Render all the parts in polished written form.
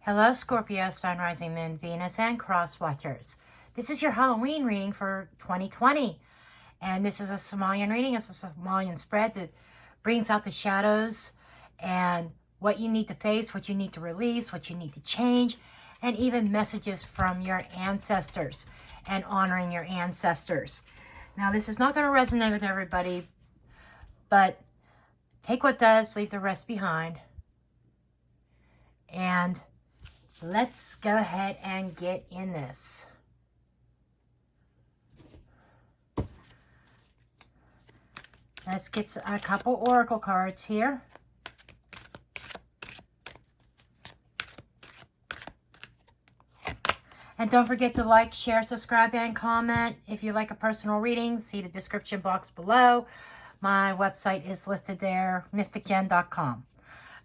Hello, Scorpio, Sun, Rising, Moon, Venus, and Cross Watchers. This is your Halloween reading for 2020. And this is a Somalian reading. It's a Somalian spread that brings out the shadows and what you need to face, what you need to release, what you need to change, and even messages from your ancestors and honoring your ancestors. Now, this is not going to resonate with everybody, but take what does, leave the rest behind. And let's go ahead and get in this. Let's get a couple oracle cards here. And don't forget to like, share, subscribe, and comment. If you like a personal reading, see the description box below. My website is listed there, mysticjenn.com.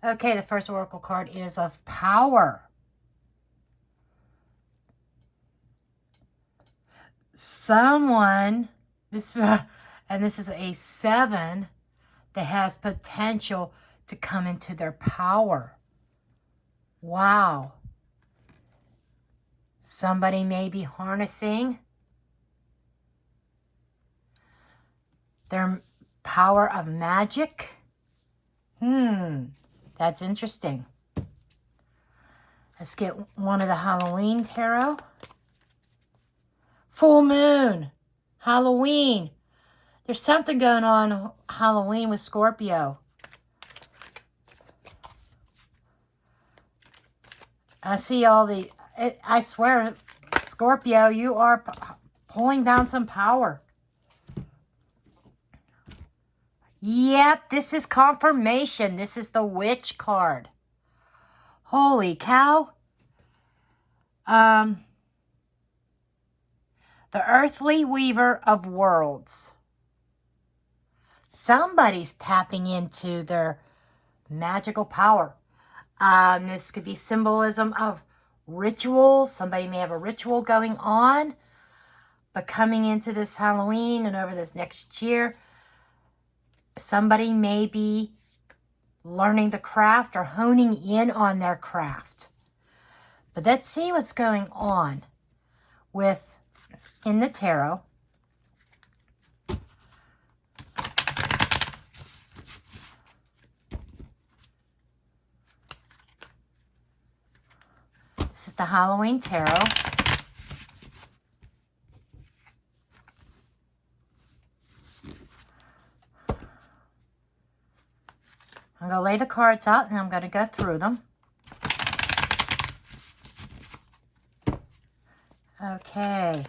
Okay, the first oracle card is of power. Someone, this is a 7 that has potential to come into their power. Wow. Somebody may be harnessing their power of magic. That's interesting. Let's get one of the Halloween tarot. Full moon, Halloween. There's something going on Halloween with Scorpio. I see all the, I swear, Scorpio, you are pulling down some power. Yep, this is confirmation. This is the witch card. Holy cow. The earthly weaver of worlds. Somebody's tapping into their magical power. This could be symbolism of rituals. Somebody may have a ritual going on. But coming into this Halloween and over this next year, somebody may be learning the craft or honing in on their craft. But let's see what's going on with, in the tarot. This is the Halloween tarot. I'm going to lay the cards out and I'm going to go through them. Okay.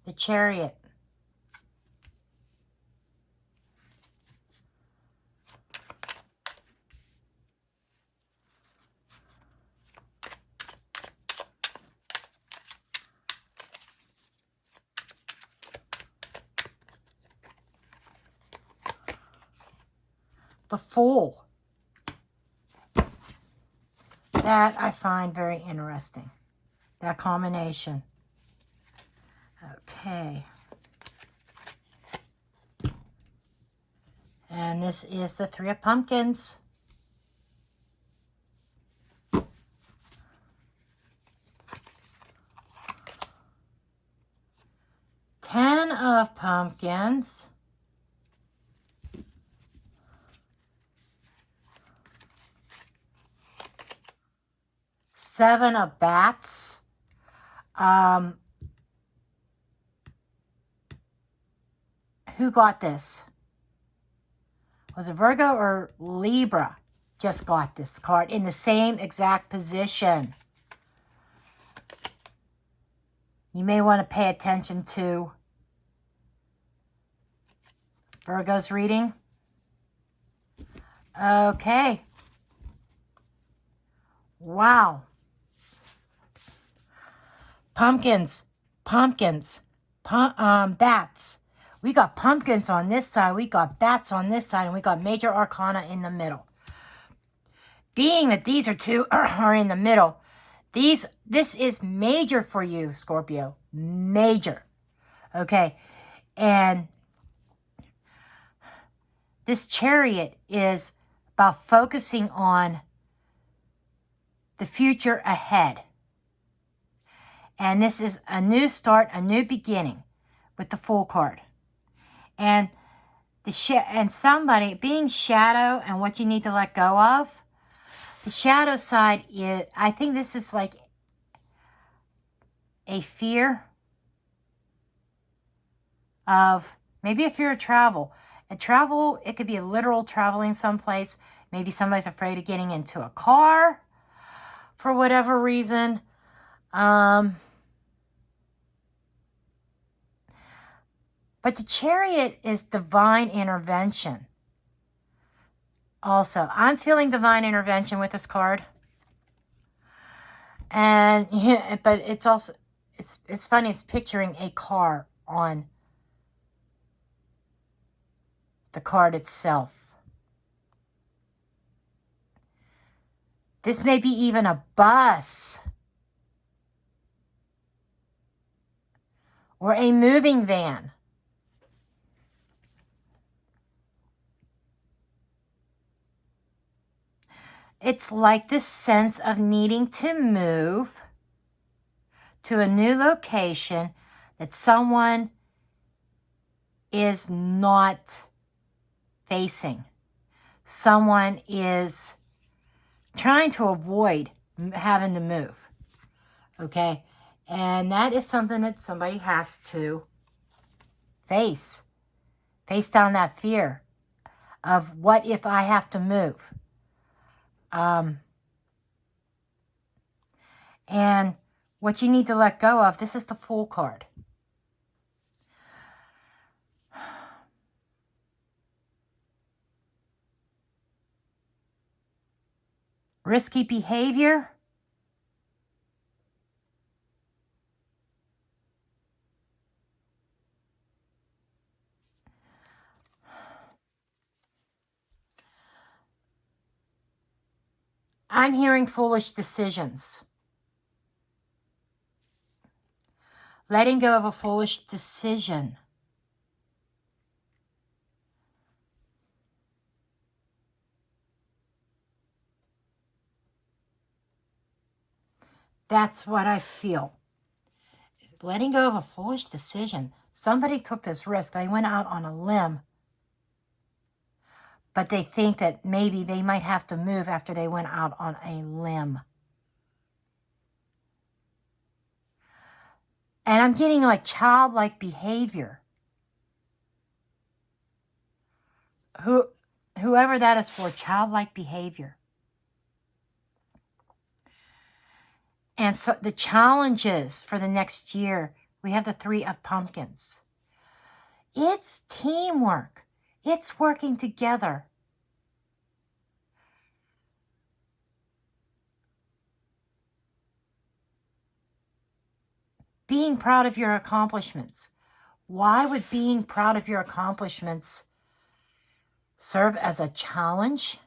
The Chariot. The Fool. That I find very interesting. That combination. Okay. And this is the Three of Pumpkins. Ten of Pumpkins. Seven of Bats. Who got this? Was it Virgo or Libra? Just got this card in the same exact position. You may want to pay attention to Virgo's reading. Okay. Wow. Pumpkins, bats. We got pumpkins on this side, we got bats on this side, and we got major arcana in the middle. Being that these two are in the middle, this is major for you, Scorpio. Major. Okay. And This Chariot is about focusing on the future ahead. And this is a new start, a new beginning with the Fool card. And somebody being shadow and what you need to let go of. The shadow side is, I think this is like a fear of, maybe a fear of travel. And travel, it could be a literal traveling someplace. Maybe somebody's afraid of getting into a car for whatever reason. But the Chariot is divine intervention. Also, I'm feeling divine intervention with this card. And yeah, but it's also, it's funny, it's picturing a car on the card itself. This may be even a bus or a moving van. It's like this sense of needing to move to a new location that someone is not facing. Someone is trying to avoid having to move. Okay? And that is something that somebody has to face. Face down that fear of what if I have to move. And what you need to let go of, this is the Fool card. Risky behavior. I'm hearing foolish decisions. Letting go of a foolish decision. That's what I feel. Letting go of a foolish decision. Somebody took this risk. They went out on a limb. But they think that maybe they might have to move after they went out on a limb. And I'm getting like childlike behavior. Whoever that is for, childlike behavior. And so the challenges for the next year, we have the 3 of Pumpkins. It's teamwork. It's working together. Being proud of your accomplishments. Why would being proud of your accomplishments serve as a challenge?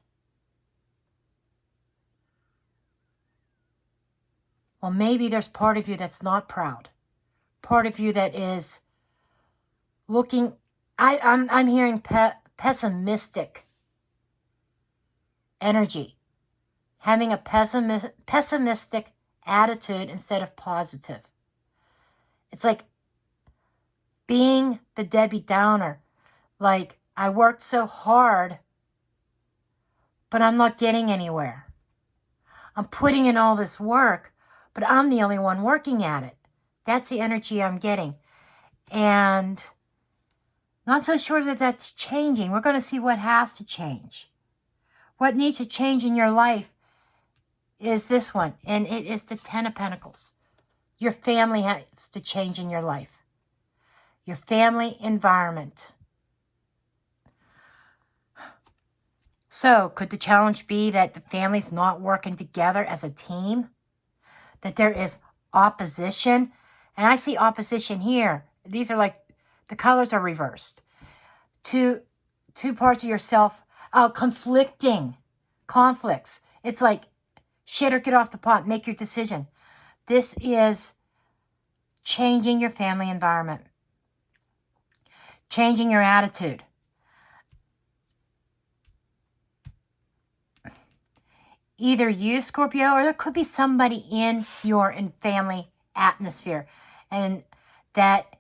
Well, maybe there's part of you that's not proud. Part of you that is looking, I'm hearing pessimistic energy. Having a pessimistic attitude instead of positive. It's like being the Debbie Downer. Like, I worked so hard, but I'm not getting anywhere. I'm putting in all this work, but I'm the only one working at it. That's the energy I'm getting. And not so sure that that's changing. We're going to see what has to change. What needs to change in your life is this one. And it is the 10 of Pentacles. Your family has to change in your life. Your family environment. So, could the challenge be that the family's not working together as a team? That there is opposition? And I see opposition here. These are like, the colors are reversed. Two parts of yourself, conflicts. It's like, shit or get off the pot, make your decision. This is changing your family environment. Changing your attitude. either you, Scorpio, or there could be somebody in your family atmosphere. And that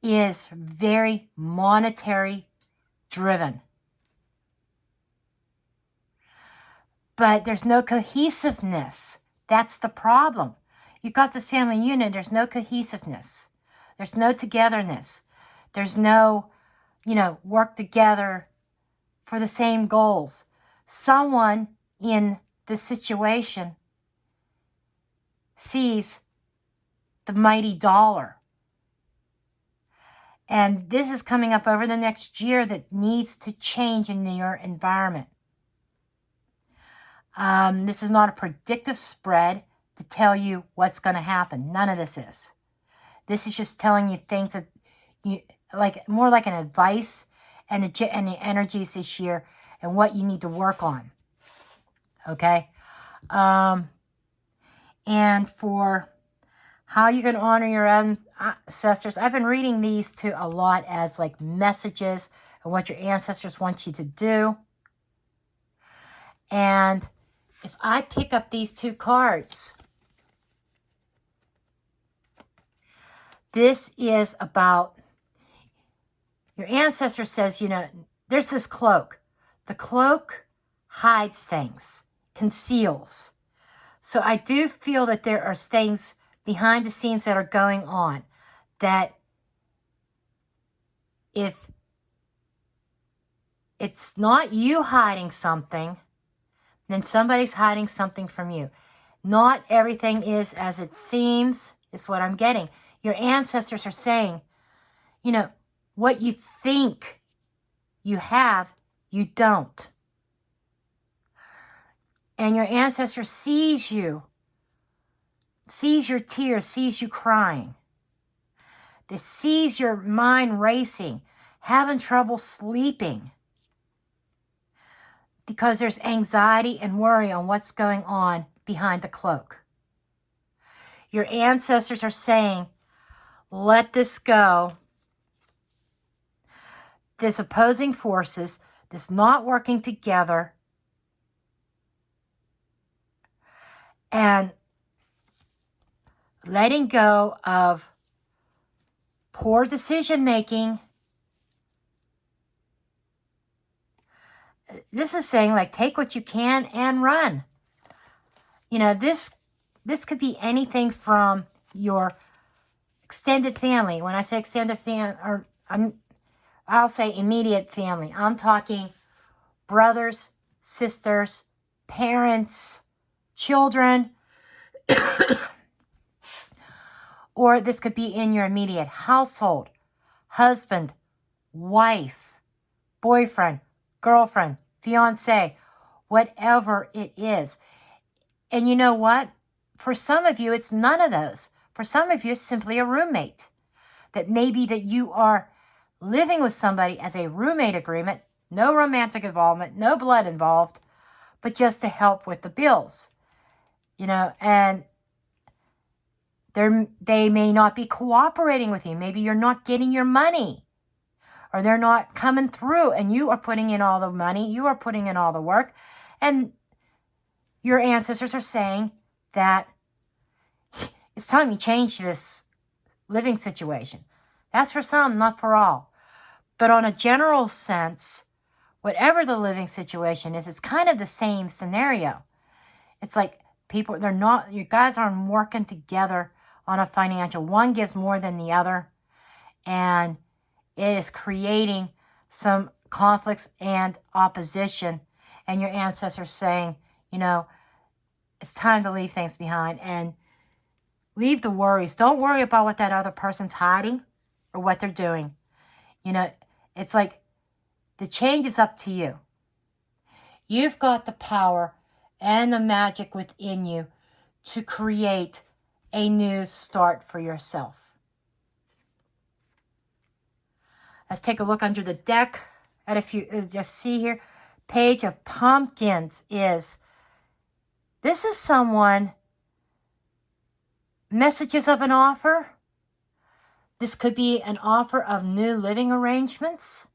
is very monetary driven. But there's no cohesiveness. That's the problem. You've got this family unit, there's no cohesiveness. There's no togetherness. There's no, work together for the same goals. Someone in this situation sees the mighty dollar. And this is coming up over the next year that needs to change in your environment. This is not a predictive spread to tell you what's going to happen. None of this is. This is just telling you things that more like an advice and the energies this year and what you need to work on. Okay? And for how you can honor your ancestors, I've been reading these to a lot as like messages and what your ancestors want you to do. And if I pick up these two cards, this is about your ancestor says, there's this cloak. The cloak hides things, conceals. So I do feel that there are things behind the scenes that are going on that if it's not you hiding something, then somebody's hiding something from you. Not everything is as it seems, is what I'm getting. Your ancestors are saying, what you think you have, you don't. And your ancestor sees you, sees your tears, sees you crying. They sees your mind racing, having trouble sleeping. Because there's anxiety and worry on what's going on behind the cloak. Your ancestors are saying, let this go. This opposing forces, this not working together. And letting go of poor decision making. This is saying take what you can and run. This could be anything from your extended family. When I say extended family, I'll say immediate family. I'm talking brothers, sisters, parents, children. Or this could be in your immediate household. Husband, wife, boyfriend, girlfriend, fiance, whatever it is. And you know what? For some of you, it's none of those. For some of you, it's simply a roommate. That maybe that you are living with somebody as a roommate agreement, no romantic involvement, no blood involved, but just to help with the bills. And they may not be cooperating with you. Maybe you're not getting your money. Or they're not coming through and you are putting in all the money. You are putting in all the work. And your ancestors are saying that it's time you change this living situation. That's for some, not for all. But on a general sense, whatever the living situation is, it's kind of the same scenario. It's like you guys aren't working together on a financial. One gives more than the other. And it is creating some conflicts and opposition. And your ancestors saying, it's time to leave things behind and leave the worries. Don't worry about what that other person's hiding or what they're doing. It's like the change is up to you. You've got the power and the magic within you to create a new start for yourself. Let's take a look under the deck at a few. Just see here, Page of Pumpkins this is someone, messages of an offer. This could be an offer of new living arrangements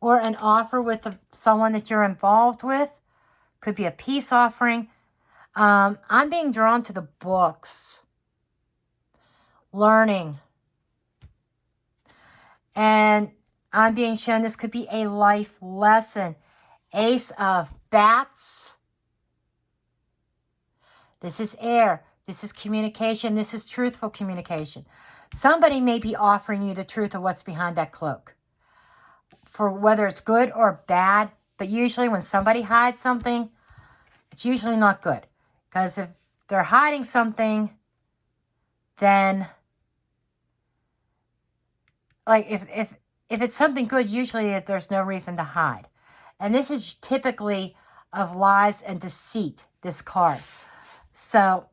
or an offer with someone that you're involved with. Could be a peace offering. I'm being drawn to the books. Learning. And I'm being shown this could be a life lesson. Ace of Bats. This is air. This is communication. This is truthful communication. Somebody may be offering you the truth of what's behind that cloak. For whether it's good or bad. But usually when somebody hides something, it's usually not good. Because if they're hiding something, then like if it's something good, usually there's no reason to hide. And this is typically of lies and deceit, this card. So,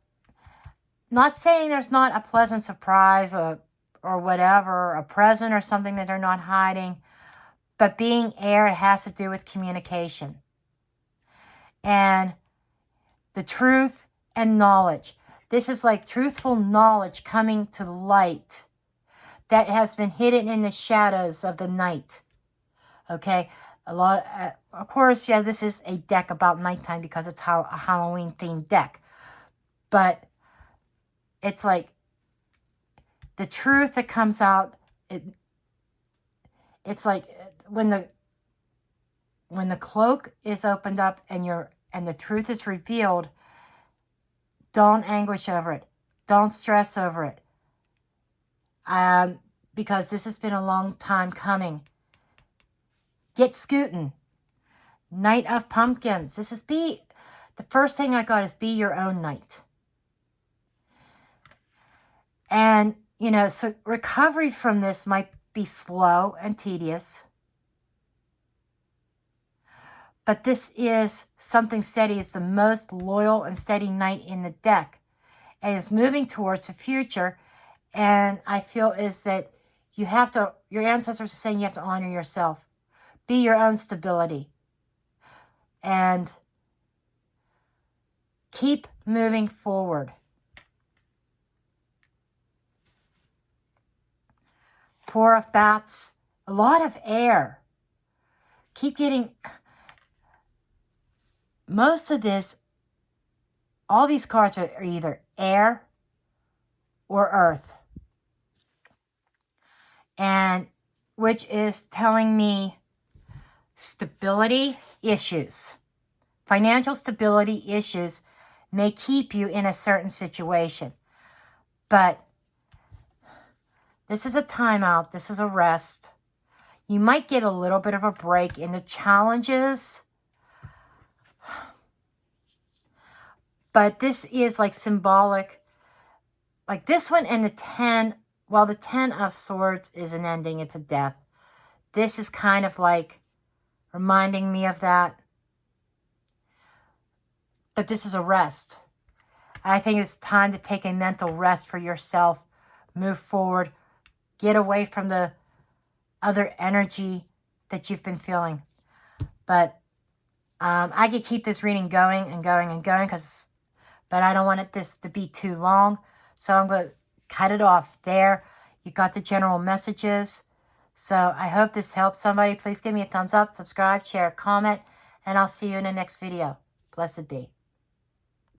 not saying there's not a pleasant surprise or whatever, a present or something that they're not hiding. But being air, it has to do with communication. And the truth and knowledge. This is like truthful knowledge coming to light that has been hidden in the shadows of the night. Okay? Of course, yeah, this is a deck about nighttime because it's a Halloween-themed deck. But it's like the truth that comes out, it's like when the cloak is opened up and the truth is revealed, don't anguish over it. Don't stress over it. Because this has been a long time coming. Get scooting. Knight of Pumpkins. The first thing I got is be your own knight. And, so recovery from this might be slow and tedious. But this is something steady. It's the most loyal and steady knight in the deck. And is moving towards the future. And I feel is that your ancestors are saying you have to honor yourself. Be your own stability. And keep moving forward. Four of Bats. A lot of air. Keep getting... Most of this, all these cards are either air or earth. And which is telling me stability issues. Financial stability issues may keep you in a certain situation. But this is a timeout. This is a rest. You might get a little bit of a break in the challenges. But this is like symbolic. Like this one and the 10, while the 10 of Swords is an ending, it's a death. This is kind of like reminding me of that. But this is a rest. I think it's time to take a mental rest for yourself. Move forward. Get away from the other energy that you've been feeling. But I could keep this reading going and going and going, but I don't want this to be too long. So I'm going to cut it off there. You got the general messages. So I hope this helps somebody. Please give me a thumbs up, subscribe, share, comment, and I'll see you in the next video. Blessed be.